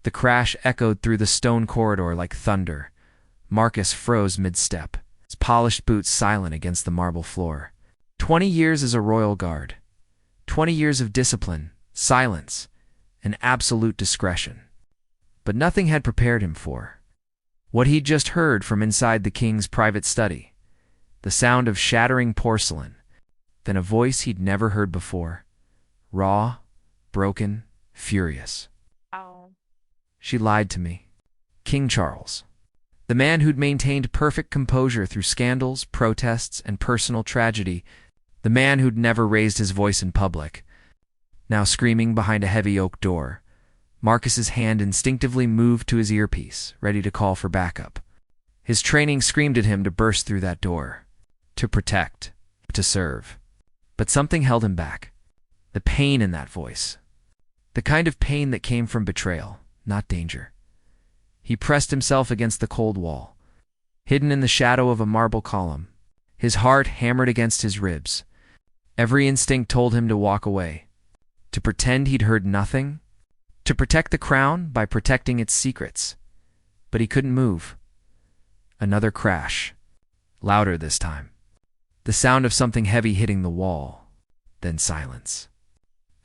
The crash echoed through the stone corridor like thunder. Marcus froze mid-step, his polished boots silent against the marble floor. 20 years as a royal guard. 20 years of discipline, silence, and absolute discretion. But nothing had prepared him for what he'd just heard from inside the king's private study. The sound of shattering porcelain, then a voice he'd never heard before. Raw, broken, furious. Oh. She lied to me. King Charles, the man who'd maintained perfect composure through scandals, protests, and personal tragedy, the man who'd never raised his voice in public, now screaming behind a heavy oak door. Marcus's hand instinctively moved to his earpiece, ready to call for backup. His training screamed at him to burst through that door, to protect, to serve. But something held him back. The pain in that voice. The kind of pain that came from betrayal, not danger. He pressed himself against the cold wall, hidden in the shadow of a marble column. His heart hammered against his ribs. Every instinct told him to walk away, to pretend he'd heard nothing, to protect the crown by protecting its secrets. But he couldn't move. Another crash, louder this time. The sound of something heavy hitting the wall, then silence.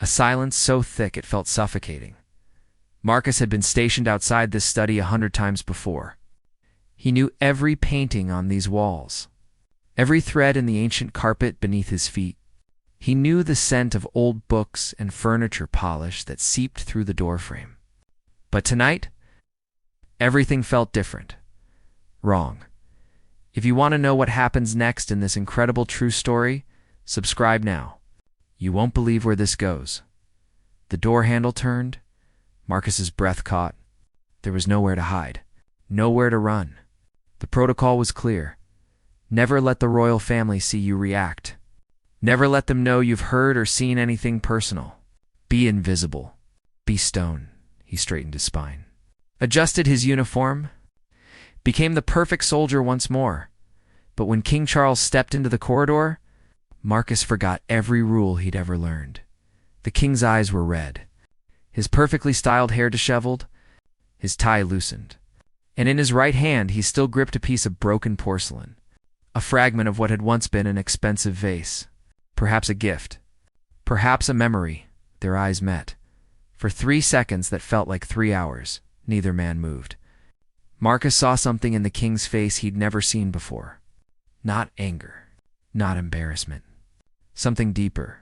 A silence so thick it felt suffocating. Marcus had been stationed outside this study 100 times before. He knew every painting on these walls, every thread in the ancient carpet beneath his feet. He knew the scent of old books and furniture polish that seeped through the doorframe. But tonight, everything felt different. Wrong. If you want to know what happens next in this incredible true story, subscribe now. You won't believe where this goes. The door handle turned. Marcus's breath caught. There was nowhere to hide, nowhere to run. The protocol was clear. Never let the royal family see you react. Never let them know you've heard or seen anything personal. Be invisible. Be stone. He straightened his spine, adjusted his uniform, became the perfect soldier once more. But when King Charles stepped into the corridor, Marcus forgot every rule he'd ever learned. The king's eyes were red, his perfectly styled hair disheveled, his tie loosened. And in his right hand he still gripped a piece of broken porcelain, a fragment of what had once been an expensive vase. Perhaps a gift, perhaps a memory. Their eyes met. For 3 seconds that felt like 3 hours, neither man moved. Marcus saw something in the king's face he'd never seen before. Not anger, not embarrassment. Something deeper.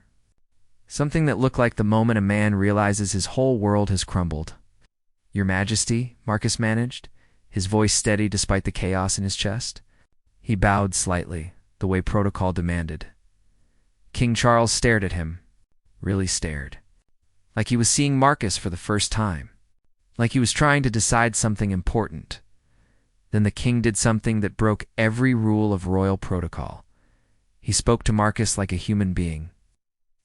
Something that looked like the moment a man realizes his whole world has crumbled. "Your Majesty," Marcus managed, his voice steady despite the chaos in his chest. He bowed slightly, the way protocol demanded. King Charles stared at him, really stared, like he was seeing Marcus for the first time, like he was trying to decide something important. Then the king did something that broke every rule of royal protocol. He spoke to Marcus like a human being.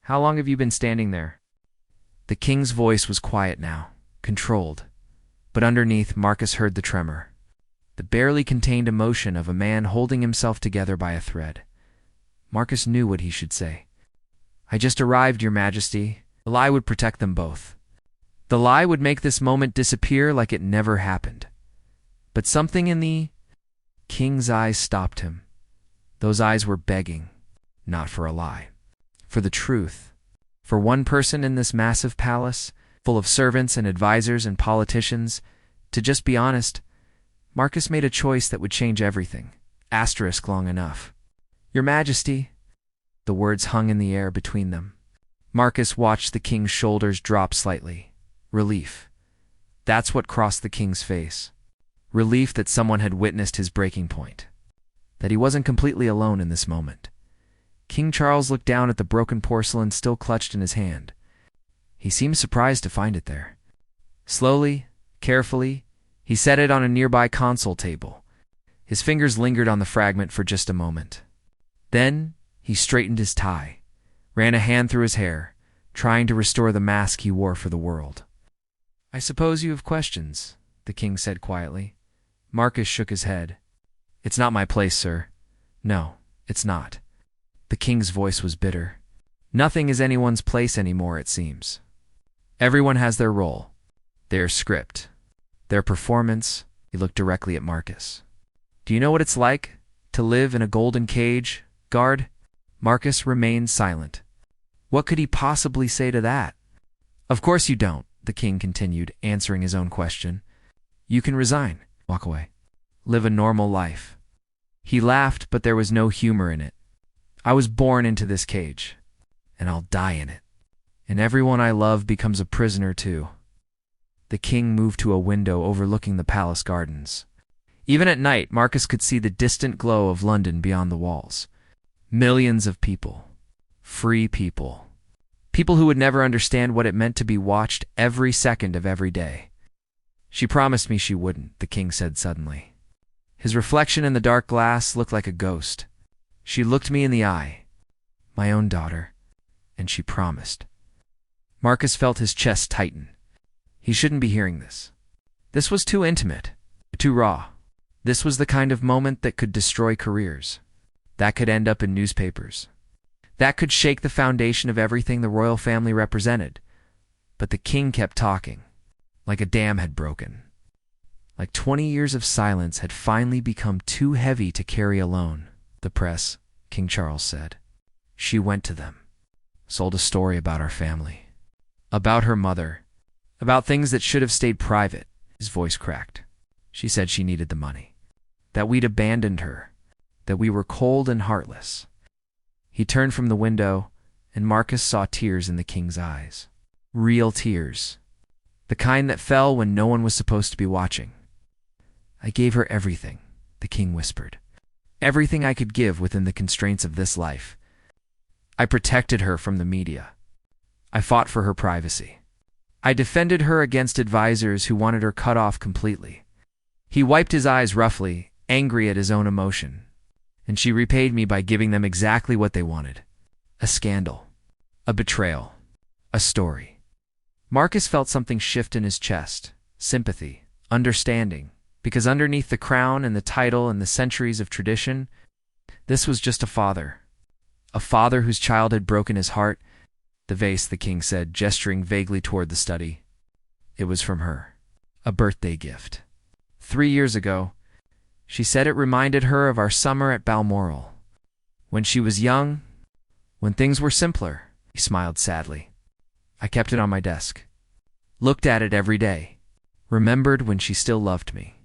"How long have you been standing there?" The king's voice was quiet now, controlled, but underneath Marcus heard the tremor, the barely contained emotion of a man holding himself together by a thread. Marcus knew what he should say. "I just arrived, Your Majesty." The lie would protect them both. The lie would make this moment disappear like it never happened. But something in the king's eyes stopped him. Those eyes were begging, not for a lie, for the truth. For one person in this massive palace, full of servants and advisors and politicians, to just be honest, Marcus made a choice that would change everything. Asterisk long enough. "Your Majesty." The words hung in the air between them. Marcus watched the king's shoulders drop slightly. Relief. That's what crossed the king's face. Relief that someone had witnessed his breaking point. That he wasn't completely alone in this moment. King Charles looked down at the broken porcelain still clutched in his hand. He seemed surprised to find it there. Slowly, carefully, he set it on a nearby console table. His fingers lingered on the fragment for just a moment. Then he straightened his tie, ran a hand through his hair, trying to restore the mask he wore for the world. "I suppose you have questions," the king said quietly. Marcus shook his head. "It's not my place, sir." "No, it's not." The king's voice was bitter. "Nothing is anyone's place anymore, it seems. Everyone has their role, their script, Their performance, he looked directly at Marcus. Do you know what it's like to live in a golden cage, guard? Marcus remained silent. What could he possibly say to that? Of course you don't, the king continued, answering his own question. You can resign, walk away, live a normal life. He laughed, but there was no humor in it. I was born into this cage, and I'll die in it. And everyone I love becomes a prisoner too. The king moved to a window overlooking the palace gardens. Even at night, Marcus could see the distant glow of London beyond the walls. Millions of people. Free people. People who would never understand what it meant to be watched every second of every day. She promised me she wouldn't, the king said suddenly. His reflection in the dark glass looked like a ghost. She looked me in the eye. My own daughter. And she promised. Marcus felt his chest tighten. He shouldn't be hearing this. This was too intimate, too raw. This was the kind of moment that could destroy careers. That could end up in newspapers. That could shake the foundation of everything the royal family represented. But the king kept talking, like a dam had broken. Like 20 years of silence had finally become too heavy to carry alone. The press, King Charles said. She went to them, sold a story about our family, about her mother, about things that should have stayed private. His voice cracked. She said she needed the money, that we'd abandoned her, that we were cold and heartless. He turned from the window, and Marcus saw tears in the king's eyes. Real tears. The kind that fell when no one was supposed to be watching. I gave her everything, the king whispered. Everything I could give within the constraints of this life. I protected her from the media. I fought for her privacy. I defended her against advisors who wanted her cut off completely. He wiped his eyes roughly, angry at his own emotion. And she repaid me by giving them exactly what they wanted. A scandal. A betrayal. A story. Marcus felt something shift in his chest. Sympathy. Understanding. Because underneath the crown and the title and the centuries of tradition, this was just a father. A father whose child had broken his heart. The vase, the king said, gesturing vaguely toward the study. It was from her. A birthday gift. 3 years ago, she said it reminded her of our summer at Balmoral. When she was young, when things were simpler, he smiled sadly. I kept it on my desk. Looked at it every day. Remembered when she still loved me.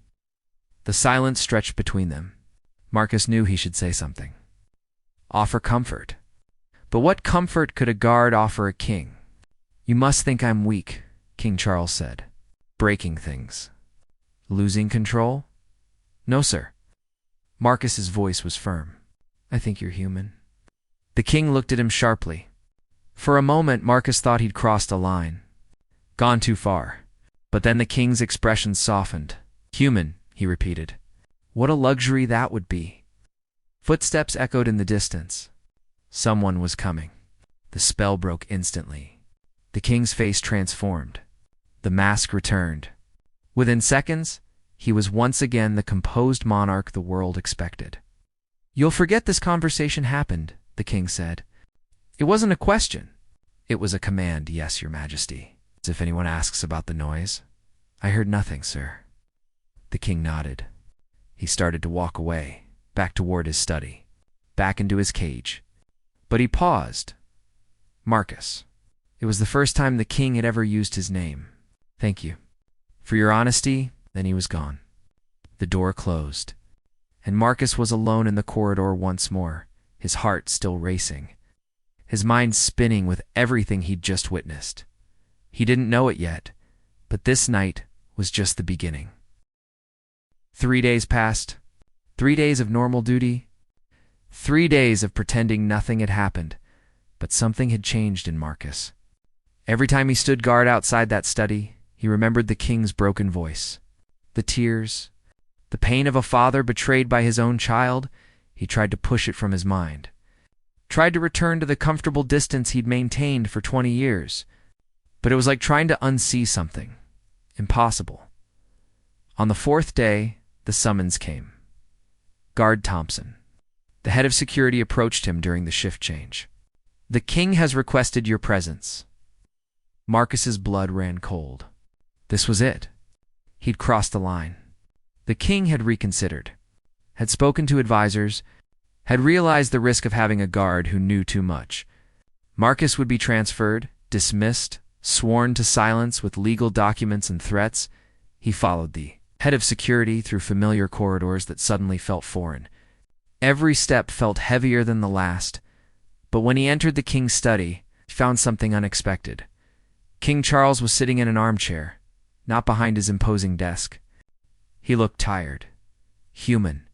The silence stretched between them. Marcus knew he should say something. Offer comfort. But what comfort could a guard offer a king? You must think I'm weak, King Charles said. Breaking things. Losing control? No, sir. Marcus's voice was firm. I think you're human. The king looked at him sharply. For a moment, Marcus thought he'd crossed a line. Gone too far. But then the king's expression softened. Human, he repeated. What a luxury that would be. Footsteps echoed in the distance. Someone was coming. The spell broke instantly. The king's face transformed. The mask returned. Within seconds, he was once again the composed monarch the world expected. You'll forget this conversation happened, the king said. It wasn't a question. It was a command, yes, your majesty. As if anyone asks about the noise. I heard nothing, sir. The king nodded. He started to walk away, back toward his study, back into his cage. But he paused. Marcus. It was the first time the king had ever used his name. Thank you. For your honesty. Then he was gone. The door closed. And Marcus was alone in the corridor once more, his heart still racing. His mind spinning with everything he'd just witnessed. He didn't know it yet, but this night was just the beginning. 3 days passed. 3 days of normal duty. 3 days of pretending nothing had happened, but something had changed in Marcus. Every time he stood guard outside that study, he remembered the king's broken voice. The tears, the pain of a father betrayed by his own child. He tried to push it from his mind. Tried to return to the comfortable distance he'd maintained for 20 years. But it was like trying to unsee something. Impossible. On the 4th day, the summons came. Guard Thompson. The head of security approached him during the shift change. The king has requested your presence. Marcus's blood ran cold. This was it. He'd crossed the line. The king had reconsidered, had spoken to advisors, had realized the risk of having a guard who knew too much. Marcus would be transferred, dismissed, sworn to silence with legal documents and threats. He followed the head of security through familiar corridors that suddenly felt foreign. Every step felt heavier than the last, but when he entered the king's study, he found something unexpected. King Charles was sitting in an armchair, not behind his imposing desk. He looked tired, human,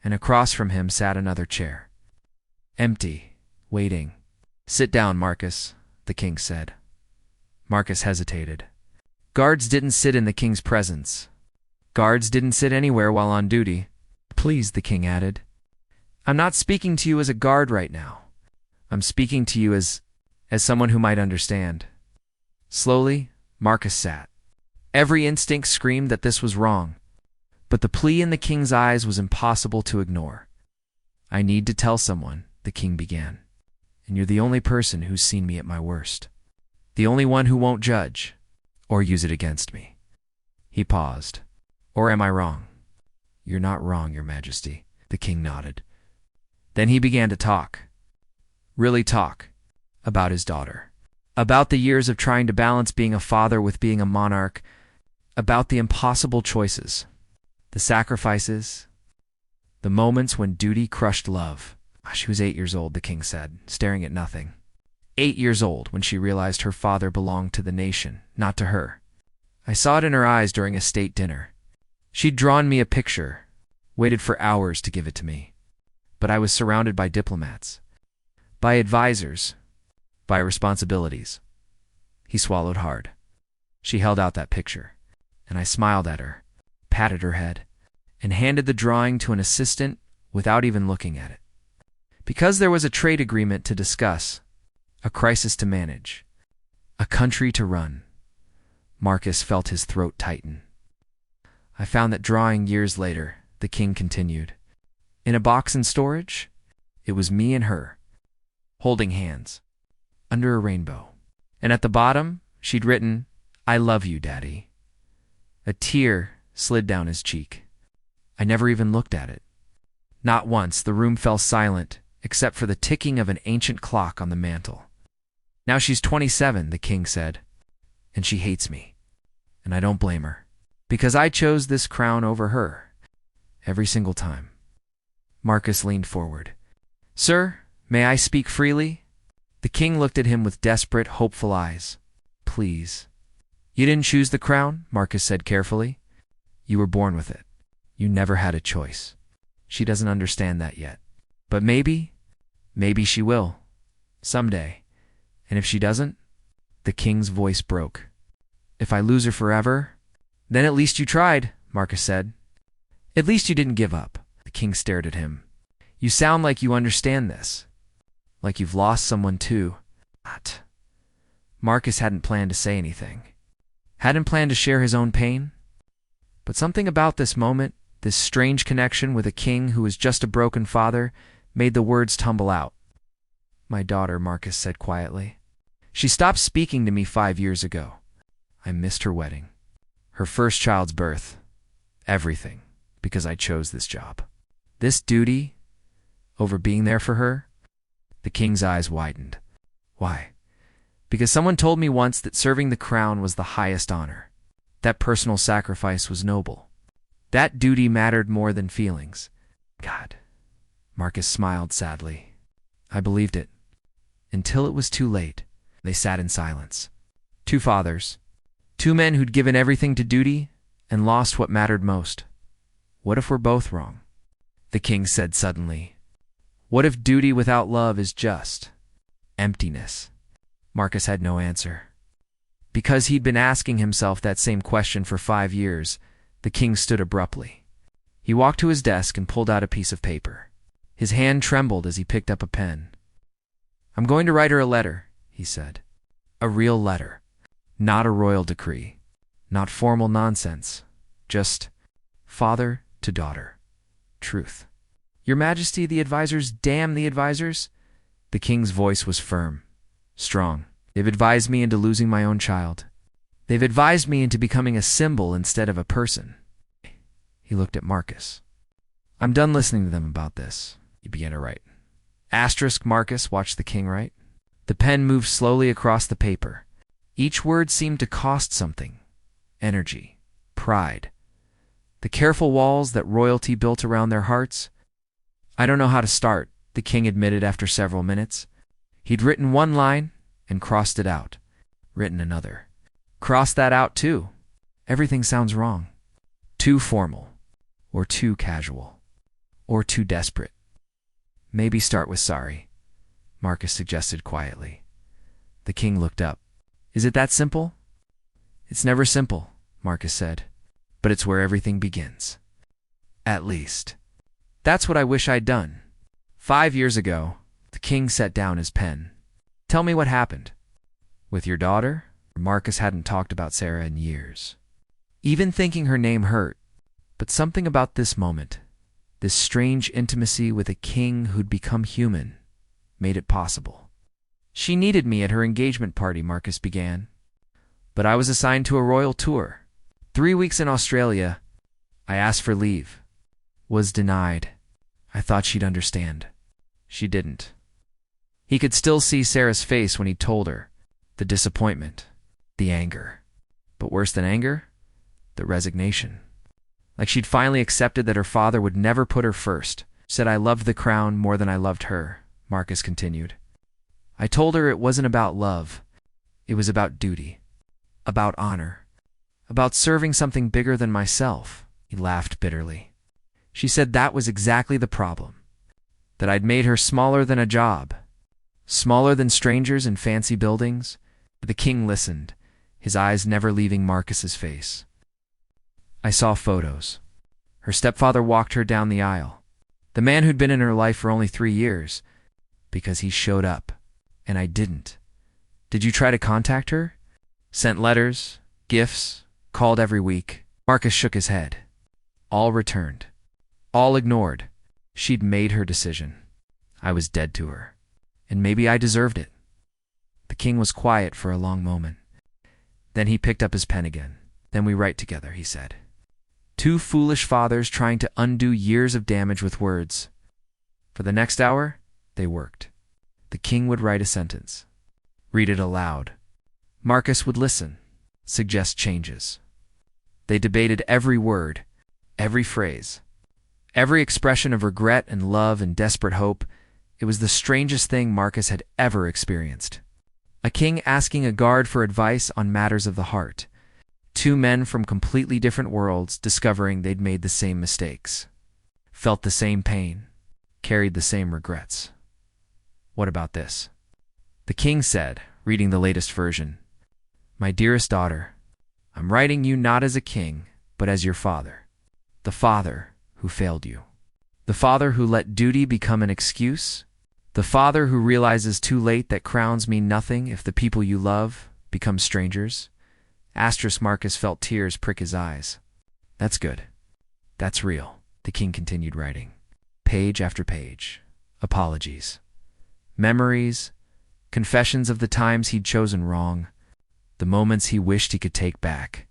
and across from him sat another chair. Empty, waiting. "Sit down, Marcus," the king said. Marcus hesitated. Guards didn't sit in the king's presence. Guards didn't sit anywhere while on duty. "Please," the king added. "I'm not speaking to you as a guard right now. I'm speaking to you as someone who might understand." Slowly, Marcus sat. Every instinct screamed that this was wrong, but the plea in the king's eyes was impossible to ignore. "I need to tell someone," the king began, "and you're the only person who's seen me at my worst. The only one who won't judge or use it against me." He paused. "Or am I wrong?" "You're not wrong, Your Majesty," the king nodded. Then he began to talk. Really talk. About his daughter. About the years of trying to balance being a father with being a monarch. About the impossible choices. The sacrifices. The moments when duty crushed love. She was 8 years old, the king said, staring at nothing. 8 years old when she realized her father belonged to the nation, not to her. I saw it in her eyes during a state dinner. She'd drawn me a picture, waited for hours to give it to me. But I was surrounded by diplomats, by advisors, by responsibilities. He swallowed hard. She held out that picture, and I smiled at her, patted her head, and handed the drawing to an assistant without even looking at it. Because there was a trade agreement to discuss, a crisis to manage, a country to run. Marcus felt his throat tighten. I found that drawing years later, the king continued. In a box in storage, it was me and her, holding hands, under a rainbow. And at the bottom, she'd written, "I love you, Daddy." A tear slid down his cheek. I never even looked at it. Not once. The room fell silent, except for the ticking of an ancient clock on the mantel. "Now she's 27, the king said, and she hates me. And I don't blame her, because I chose this crown over her, every single time." Marcus leaned forward. "Sir, may I speak freely?" The king looked at him with desperate, hopeful eyes. "Please." "You didn't choose the crown," Marcus said carefully. "You were born with it. You never had a choice. She doesn't understand that yet. But maybe she will. Someday. And if she doesn't?" The king's voice broke. "If I lose her forever?" "Then at least you tried," Marcus said. "At least you didn't give up." The king stared at him. "You sound like you understand this. Like you've lost someone too." Not. Marcus hadn't planned to say anything. Hadn't planned to share his own pain. But something about this moment, this strange connection with a king who was just a broken father, made the words tumble out. "My daughter," Marcus said quietly. "She stopped speaking to me 5 years ago. I missed her wedding, her first child's birth, everything, because I chose this job. This duty, over being there for her." The king's eyes widened. "Why?" "Because someone told me once that serving the crown was the highest honor. That personal sacrifice was noble. That duty mattered more than feelings." "God." Marcus smiled sadly. "I believed it. Until it was too late." They sat in silence. Two fathers. Two men who'd given everything to duty and lost what mattered most. "What if we're both wrong?" The king said suddenly. "What if duty without love is just emptiness?" Marcus had no answer. Because he'd been asking himself that same question for 5 years, the king stood abruptly. He walked to his desk and pulled out a piece of paper. His hand trembled as he picked up a pen. "I'm going to write her a letter," he said. "A real letter. Not a royal decree. Not formal nonsense. Just father to daughter. Truth." "Your Majesty, the advisors, damn the advisors." The king's voice was firm, strong. "They've advised me into losing my own child. They've advised me into becoming a symbol instead of a person. He looked at Marcus. I'm done listening to them about this. He began to write. Asterisk Marcus watched the king write. The pen moved slowly across the paper. Each word seemed to cost something. Energy. Pride. The careful walls that royalty built around their hearts. I don't know how to start, the king admitted after several minutes. He'd written one line and crossed it out. Written another. Crossed that out too. Everything sounds wrong. Too formal. Or too casual. Or too desperate. Maybe start with sorry, Marcus suggested quietly. The king looked up. Is it that simple? It's never simple, Marcus said, but it's where everything begins. At least. That's what I wish I'd done. 5 years ago, the king set down his pen. Tell me what happened. With your daughter? Marcus hadn't talked about Sarah in years. Even thinking her name hurt, but something about this moment, this strange intimacy with a king who'd become human, made it possible. She needed me at her engagement party, Marcus began. But I was assigned to a royal tour. 3 weeks in Australia. I asked for leave. Was denied. I thought she'd understand. She didn't. He could still see Sarah's face when he told her. The disappointment. The anger. But worse than anger? The resignation. Like she'd finally accepted that her father would never put her first. Said I loved the crown more than I loved her, Marcus continued. I told her it wasn't about love. It was about duty. About honor. About serving something bigger than myself. He laughed bitterly. She said that was exactly the problem. That I'd made her smaller than a job. Smaller than strangers in fancy buildings. The king listened, his eyes never leaving Marcus's face. I saw photos. Her stepfather walked her down the aisle. The man who'd been in her life for only 3 years. Because he showed up, and I didn't. Did you try to contact her? Sent letters, gifts, called every week. Marcus shook his head. All returned. All ignored. She'd made her decision. I was dead to her. And maybe I deserved it. The king was quiet for a long moment. Then he picked up his pen again. Then we write together, he said. 2 foolish fathers trying to undo years of damage with words. For the next hour, they worked. The king would write a sentence. Read it aloud. Marcus would listen. Suggest changes. They debated every word, every phrase, every expression of regret and love and desperate hope. It was the strangest thing Marcus had ever experienced. A king asking a guard for advice on matters of the heart. 2 men from completely different worlds discovering they'd made the same mistakes. Felt the same pain. Carried the same regrets. What about this? The king said, reading the latest version. My dearest daughter, I'm writing you not as a king, but as your father. The father who failed you. The father who let duty become an excuse. The father who realizes too late that crowns mean nothing if the people you love become strangers. Asterisk Marcus felt tears prick his eyes. That's good. That's real, the king continued writing. Page after page. Apologies. Memories. Confessions of the times he'd chosen wrong. The moments he wished he could take back.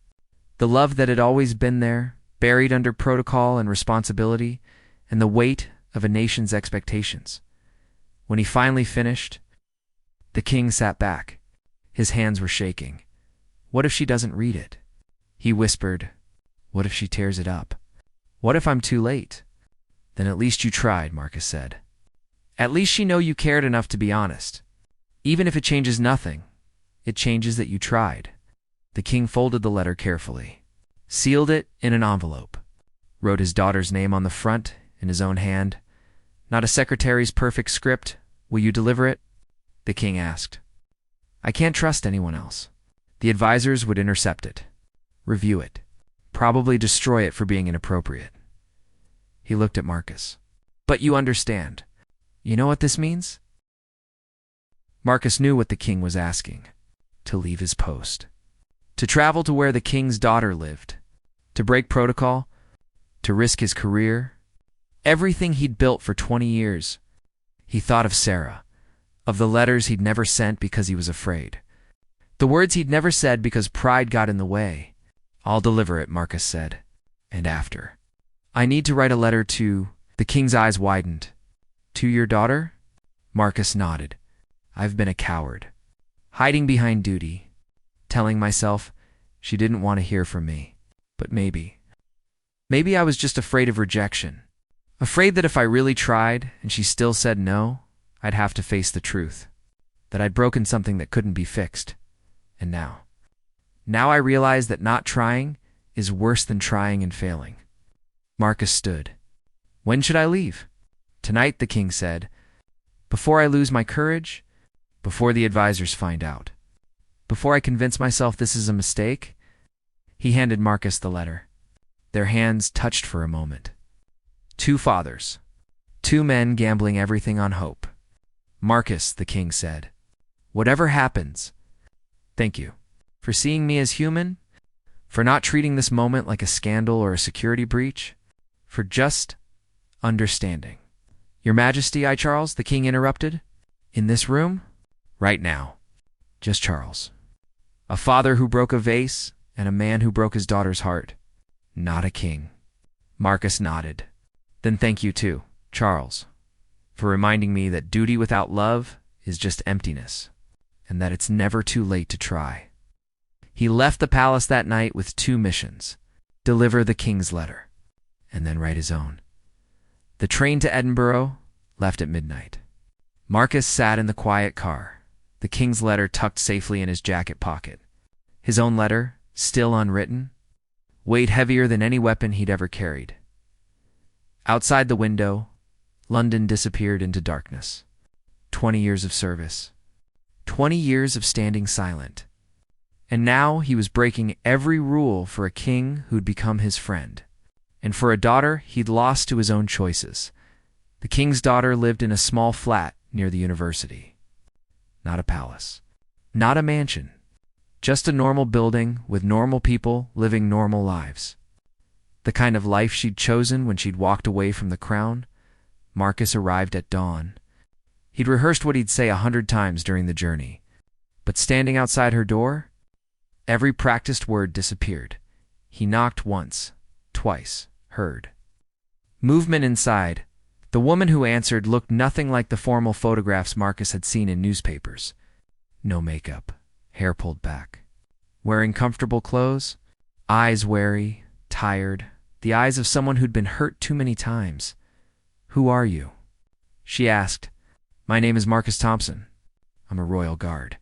The love that had always been there, buried under protocol and responsibility, and the weight of a nation's expectations. When he finally finished, the king sat back. His hands were shaking. What if she doesn't read it? He whispered, what if she tears it up? What if I'm too late? Then at least you tried, Marcus said. At least she know you cared enough to be honest. Even if it changes nothing, it changes that you tried. The king folded the letter carefully, sealed it in an envelope, wrote his daughter's name on the front in his own hand. Not a secretary's perfect script. Will you deliver it? The king asked. I can't trust anyone else. The advisors would intercept it, review it, probably destroy it for being inappropriate. He looked at Marcus. But you understand. You know what this means? Marcus knew what the king was asking. To leave his post. To travel to where the king's daughter lived. To break protocol. To risk his career. Everything he'd built for 20 years. He thought of Sarah. Of the letters he'd never sent because he was afraid. The words he'd never said because pride got in the way. "I'll deliver it," Marcus said. "And after. I need to write a letter to—" The king's eyes widened. "To your daughter?" Marcus nodded. "I've been a coward. Hiding behind duty. Telling myself she didn't want to hear from me. But maybe I was just afraid of rejection. Afraid that if I really tried and she still said no, I'd have to face the truth. That I'd broken something that couldn't be fixed. And now I realize that not trying is worse than trying and failing." Marcus stood. "When should I leave?" "Tonight," the king said. "Before I lose my courage, before the advisors find out, before I convince myself this is a mistake." He handed Marcus the letter. Their hands touched for a moment. Two fathers. Two men gambling everything on hope. "Marcus," the king said, "whatever happens, thank you for seeing me as human, for not treating this moment like a scandal or a security breach, for just understanding." "Your Majesty," Charles, the king interrupted. "In this room? Right now. Just Charles. A father who broke a vase and a man who broke his daughter's heart. Not a king." Marcus nodded. "Then thank you too, Charles, for reminding me that duty without love is just emptiness, and that it's never too late to try." He left the palace that night with two missions: deliver the king's letter, and then write his own. The train to Edinburgh left at midnight. Marcus sat in the quiet car, the king's letter tucked safely in his jacket pocket. His own letter, still unwritten, weighed heavier than any weapon he'd ever carried. Outside the window, London disappeared into darkness. 20 years of service. 20 years of standing silent. And now he was breaking every rule for a king who'd become his friend. And for a daughter he'd lost to his own choices. The king's daughter lived in a small flat near the university. Not a palace. Not a mansion. Just a normal building with normal people living normal lives. The kind of life she'd chosen when she'd walked away from the crown. Marcus arrived at dawn. He'd rehearsed what he'd say 100 times during the journey. But standing outside her door, every practiced word disappeared. He knocked once, twice, heard movement inside. The woman who answered looked nothing like the formal photographs Marcus had seen in newspapers. No makeup, hair pulled back. Wearing comfortable clothes, eyes wary, tired, the eyes of someone who'd been hurt too many times. "Who are you?" she asked. "My name is Marcus Thompson. I'm a royal guard.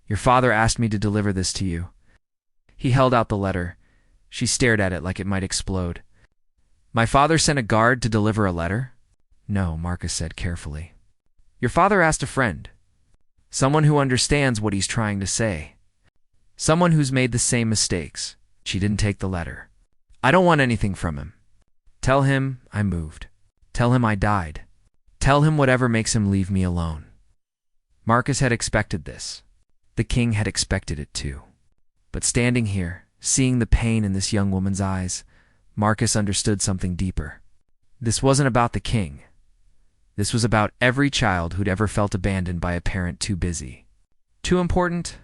Your father asked me to deliver this to you." He held out the letter. She stared at it like it might explode. "My father sent a guard to deliver a letter?" "No," Marcus said carefully. "Your father asked a friend. Someone who understands what he's trying to say. Someone who's made the same mistakes." She didn't take the letter. "I don't want anything from him. Tell him I moved. Tell him I died. Tell him whatever makes him leave me alone." Marcus had expected this. The king had expected it too. But standing here, seeing the pain in this young woman's eyes, Marcus understood something deeper. This wasn't about the king. This was about every child who'd ever felt abandoned by a parent too busy, too important,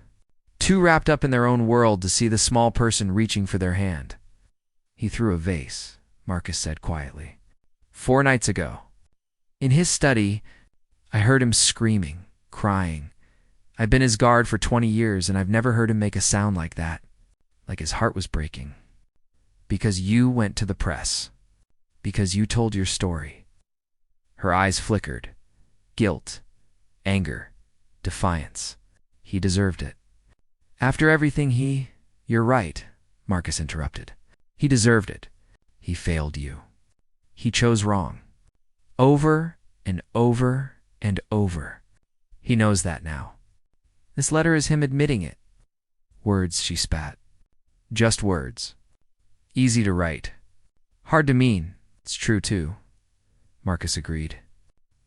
too wrapped up in their own world to see the small person reaching for their hand. "He threw a vase," Marcus said quietly. 4 nights ago. In his study, I heard him screaming, crying. I've been his guard for 20 years, and I've never heard him make a sound like that, like his heart was breaking. Because you went to the press. Because you told your story." Her eyes flickered. Guilt, anger, defiance. He deserved it. "After everything You're right," Marcus interrupted. "He deserved it. He failed you. He chose wrong. Over and over and over. He knows that now. This letter is him admitting it." "Words," she spat. "Just words. Easy to write. Hard to mean. It's true too," Marcus agreed.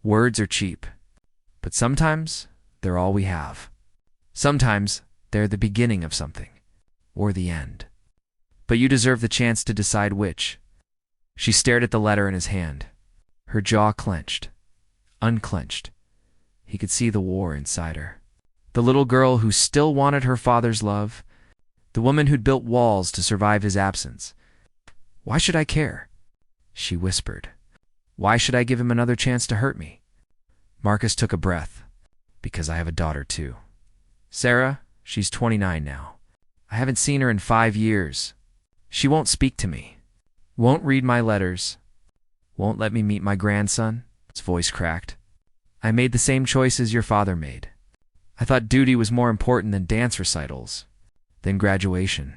"Words are cheap. But sometimes they're all we have. Sometimes they're the beginning of something. Or the end. But you deserve the chance to decide which." She stared at the letter in his hand. Her jaw clenched. Unclenched. He could see the war inside her. The little girl who still wanted her father's love. The woman who'd built walls to survive his absence. Why should I care? She whispered. Why should I give him another chance to hurt me? Marcus took a breath. Because I have a daughter too. Sarah, she's 29 now. I haven't seen her in 5 years. She won't speak to me. Won't read my letters. Won't let me meet my grandson. His voice cracked. I made the same choices your father made. I thought duty was more important than dance recitals, than graduation,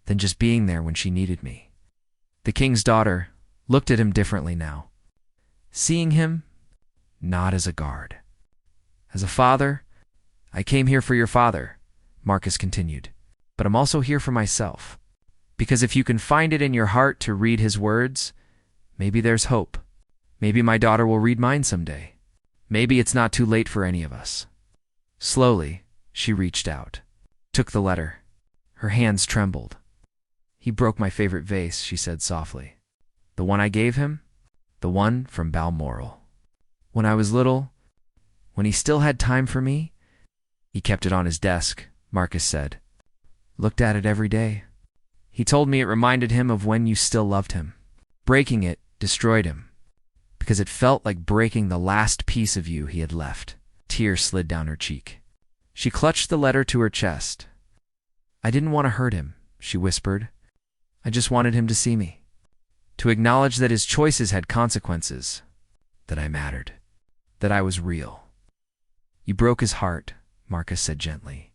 than just being there when she needed me. The king's daughter looked at him differently now. Seeing him, not as a guard. As a father, I came here for your father, Marcus continued, but I'm also here for myself. Because if you can find it in your heart to read his words, maybe there's hope. Maybe my daughter will read mine someday. Maybe it's not too late for any of us. Slowly, she reached out, took the letter. Her hands trembled. He broke my favorite vase, she said softly. The one I gave him? The one from Balmoral. When I was little, when he still had time for me, he kept it on his desk, Marcus said. Looked at it every day. He told me it reminded him of when you still loved him. Breaking it destroyed him, because it felt like breaking the last piece of you he had left. Tears slid down her cheek. She clutched the letter to her chest. I didn't want to hurt him, she whispered. I just wanted him to see me, to acknowledge that his choices had consequences, that I mattered, that I was real. You broke his heart, Marcus said gently,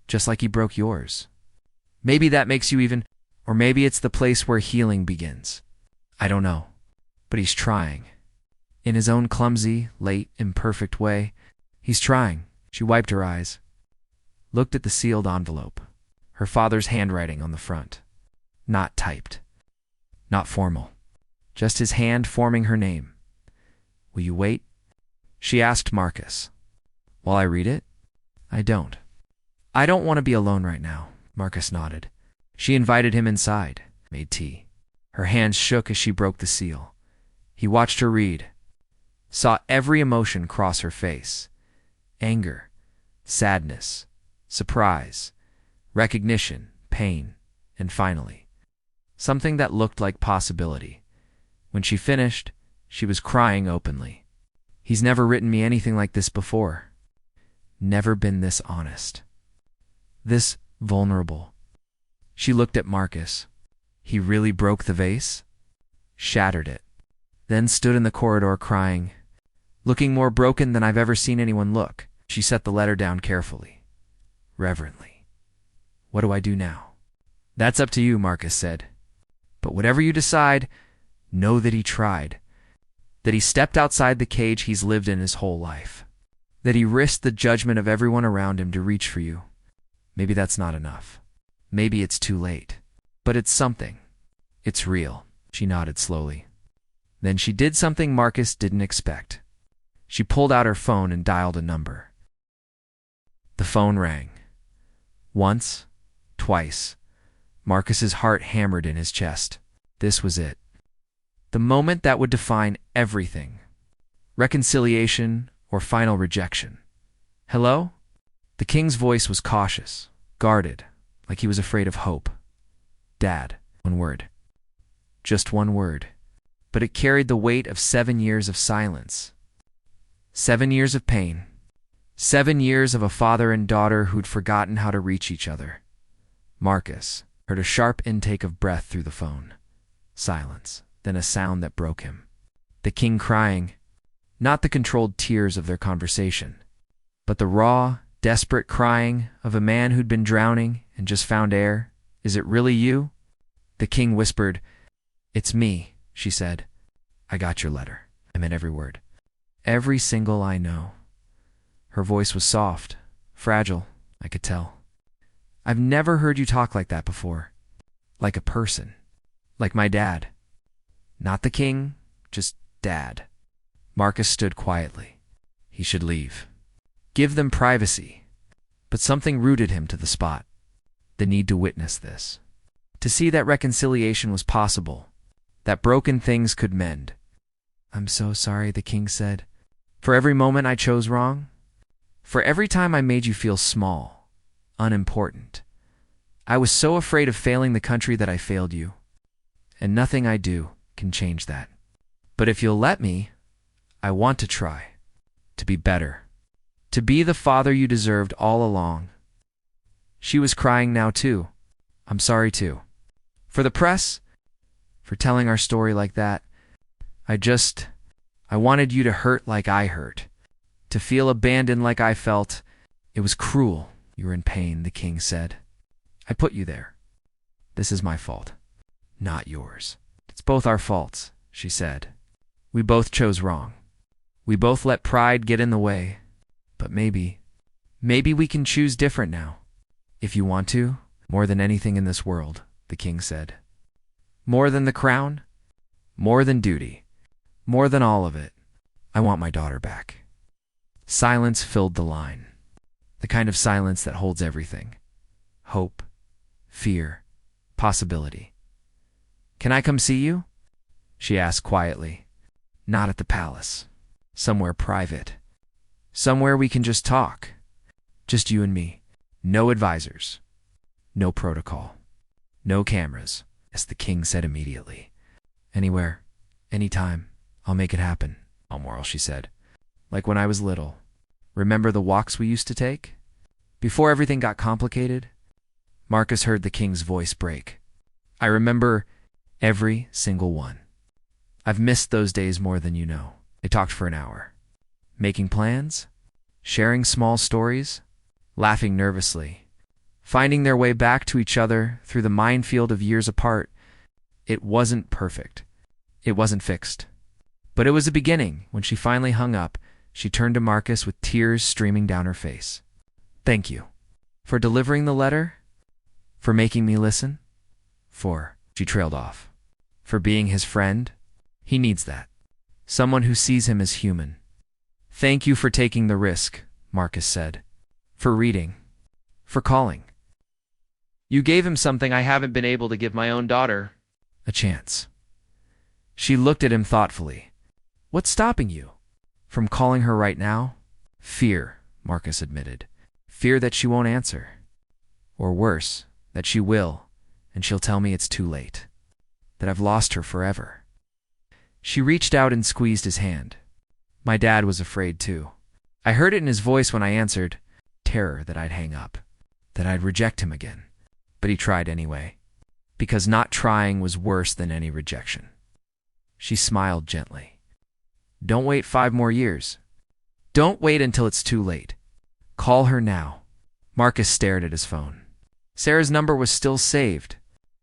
just like he broke yours. Maybe that makes you even, or maybe it's the place where healing begins. I don't know, but he's trying. In his own clumsy, late, imperfect way, he's trying. She wiped her eyes, looked at the sealed envelope, her father's handwriting on the front. Not typed, not formal, just his hand forming her name. Will you wait? She asked Marcus. While I read it? I don't. I don't want to be alone right now, Marcus nodded. She invited him inside, made tea. Her hands shook as she broke the seal. He watched her read, saw every emotion cross her face. Anger, sadness, surprise, recognition, pain, and finally, something that looked like possibility. When she finished, she was crying openly. He's never written me anything like this before. Never been this honest. This vulnerable. She looked at Marcus. He really broke the vase? Shattered it. Then stood in the corridor crying, looking more broken than I've ever seen anyone look. She set the letter down carefully, reverently. What do I do now? That's up to you, Marcus said. But whatever you decide, know that he tried. That he stepped outside the cage he's lived in his whole life. That he risked the judgment of everyone around him to reach for you. Maybe that's not enough. Maybe it's too late. But it's something. It's real. She nodded slowly. Then she did something Marcus didn't expect. She pulled out her phone and dialed a number. The phone rang. Once, twice. Marcus's heart hammered in his chest. This was it. The moment that would define everything. Reconciliation or final rejection. Hello? The king's voice was cautious, guarded, like he was afraid of hope. Dad. One word. Just one word. But it carried the weight of 7 years of silence. 7 years of pain. 7 years of a father and daughter who'd forgotten how to reach each other. Marcus heard a sharp intake of breath through the phone. Silence, then a sound that broke him. The king crying, not the controlled tears of their conversation, but the raw, desperate crying of a man who'd been drowning and just found air. Is it really you? The king whispered. It's me, she said. I got your letter. I meant every word. Every single I know. Her voice was soft, fragile, I could tell. I've never heard you talk like that before. Like a person. Like my dad. Not the king, just Dad. Marcus stood quietly. He should leave. Give them privacy. But something rooted him to the spot. The need to witness this. To see that reconciliation was possible. That broken things could mend. I'm so sorry, the king said. For every moment I chose wrong. For every time I made you feel small, unimportant. I was so afraid of failing the country that I failed you. And nothing I do can change that. But if you'll let me, I want to try. To be better. To be the father you deserved all along. She was crying now too. I'm sorry too. For the press, for telling our story like that. I wanted you to hurt like I hurt. To feel abandoned like I felt. It was cruel. You were in pain, the king said. I put you there. This is my fault, not yours. It's both our faults, she said. We both chose wrong. We both let pride get in the way. But maybe we can choose different now. If you want to, more than anything in this world, the king said. More than the crown, more than duty, more than all of it, I want my daughter back. Silence filled the line. The kind of silence that holds everything. Hope, fear, possibility. Can I come see you? She asked quietly. Not at the palace. Somewhere private. Somewhere we can just talk. Just you and me. No advisors. No protocol. No cameras, as the king said immediately. Anywhere, anytime, I'll make it happen, Almoral, she said. Like when I was little. Remember the walks we used to take? Before everything got complicated? Marcus heard the king's voice break. I remember every single one. I've missed those days more than you know. They talked for an hour. Making plans? Sharing small stories? Laughing nervously. Finding their way back to each other through the minefield of years apart. It wasn't perfect. It wasn't fixed. But it was a beginning. When she finally hung up, she turned to Marcus with tears streaming down her face. Thank you. For delivering the letter? For making me listen? She trailed off. For being his friend? He needs that. Someone who sees him as human. Thank you for taking the risk, Marcus said. For reading. For calling. You gave him something I haven't been able to give my own daughter. A chance. She looked at him thoughtfully. What's stopping you? From calling her right now? Fear, Marcus admitted. Fear that she won't answer. Or worse, that she will, and she'll tell me it's too late. That I've lost her forever. She reached out and squeezed his hand. My dad was afraid too. I heard it in his voice when I answered. Terror that I'd hang up. That I'd reject him again. But he tried anyway. Because not trying was worse than any rejection. She smiled gently. Don't wait 5 more years. Don't wait until it's too late. Call her now. Marcus stared at his phone. Sarah's number was still saved.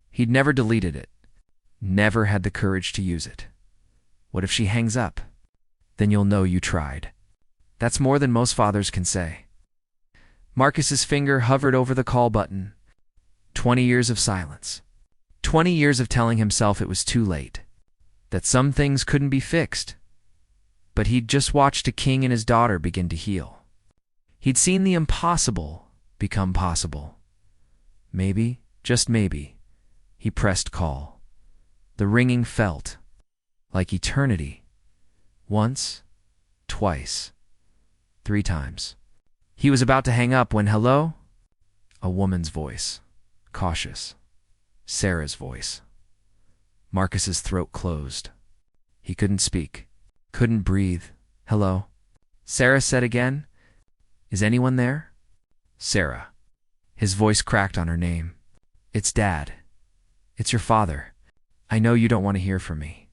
He'd never deleted it. Never had the courage to use it. What if she hangs up? Then you'll know you tried. That's more than most fathers can say. Marcus's finger hovered over the call button. 20 years of silence. 20 years of telling himself it was too late. That some things couldn't be fixed. But he'd just watched a king and his daughter begin to heal. He'd seen the impossible become possible. Maybe, just maybe, he pressed call. The ringing felt like eternity. Once, twice, 3 times. He was about to hang up when, hello? A woman's voice. Cautious. Sarah's voice. Marcus's throat closed. He couldn't speak. Couldn't breathe. Hello? Sarah said again. Is anyone there? Sarah. His voice cracked on her name. It's Dad. It's your father. I know you don't want to hear from me.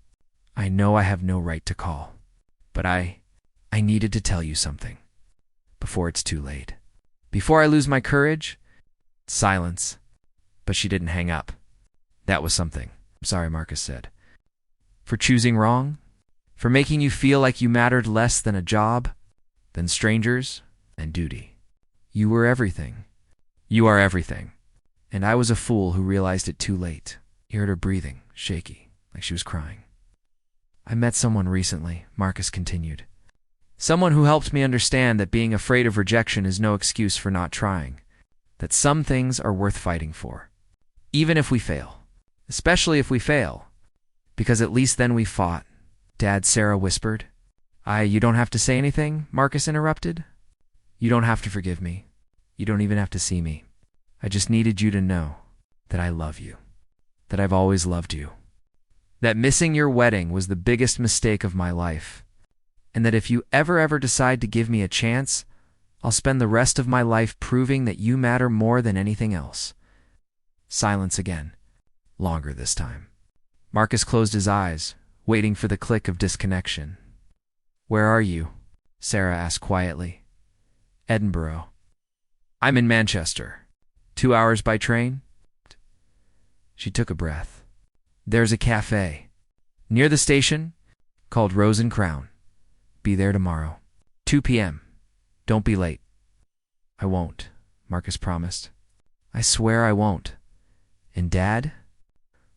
I know I have no right to call. But I needed to tell you something. Before it's too late. Before I lose my courage? Silence. But she didn't hang up. That was something. I'm sorry, Marcus said. For choosing wrong? For making you feel like you mattered less than a job, than strangers, and duty. You were everything. You are everything. And I was a fool who realized it too late. He heard her breathing, shaky, like she was crying. I met someone recently, Marcus continued. Someone who helped me understand that being afraid of rejection is no excuse for not trying. That some things are worth fighting for. Even if we fail. Especially if we fail. Because at least then we fought. Dad, Sarah whispered. You don't have to say anything, Marcus interrupted. You don't have to forgive me. You don't even have to see me. I just needed you to know that I love you, that I've always loved you, that missing your wedding was the biggest mistake of my life, and that if you ever decide to give me a chance, I'll spend the rest of my life proving that you matter more than anything else. Silence again, longer this time. Marcus closed his eyes, waiting for the click of disconnection. "Where are you?" Sarah asked quietly. "Edinburgh." "I'm in Manchester. 2 hours by train?" She took a breath. "There's a cafe near the station called Rose and Crown. Be there tomorrow, 2 p.m. Don't be late." "I won't," Marcus promised. "I swear I won't. And Dad?"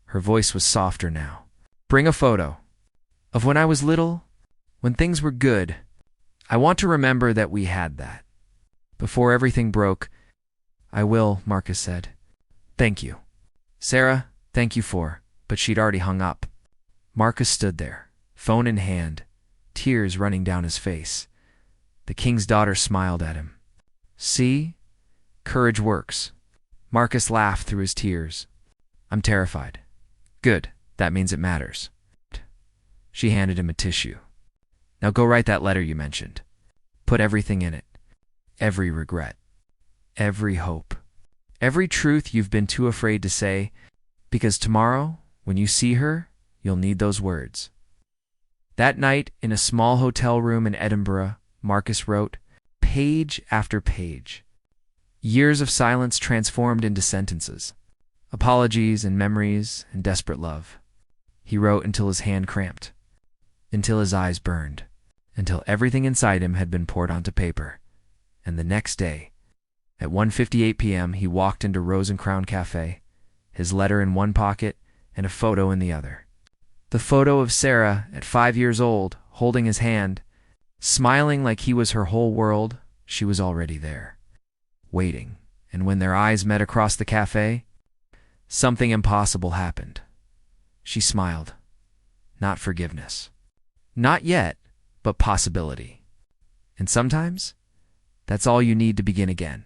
Her voice was softer now. "Bring a photo of when I was little, when things were good. I want to remember that we had that. Before everything broke." "I will," Marcus said. "Thank you." "Sarah, thank you for," but she'd already hung up. Marcus stood there, phone in hand, tears running down his face. The king's daughter smiled at him. "See? Courage works." Marcus laughed through his tears. "I'm terrified." "Good, that means it matters." She handed him a tissue. "Now go write that letter you mentioned. Put everything in it. Every regret. Every hope. Every truth you've been too afraid to say, because tomorrow, when you see her, you'll need those words." That night, in a small hotel room in Edinburgh, Marcus wrote, page after page. Years of silence transformed into sentences. Apologies and memories and desperate love. He wrote until his hand cramped, until his eyes burned, until everything inside him had been poured onto paper. And the next day, at 1:58 p.m., he walked into Rose and Crown Cafe, his letter in one pocket and a photo in the other. The photo of Sarah at 5 years old, holding his hand, smiling like he was her whole world. She was already there, waiting. And when their eyes met across the cafe, something impossible happened. She smiled. Not forgiveness. Not yet, but possibility. And sometimes, that's all you need to begin again.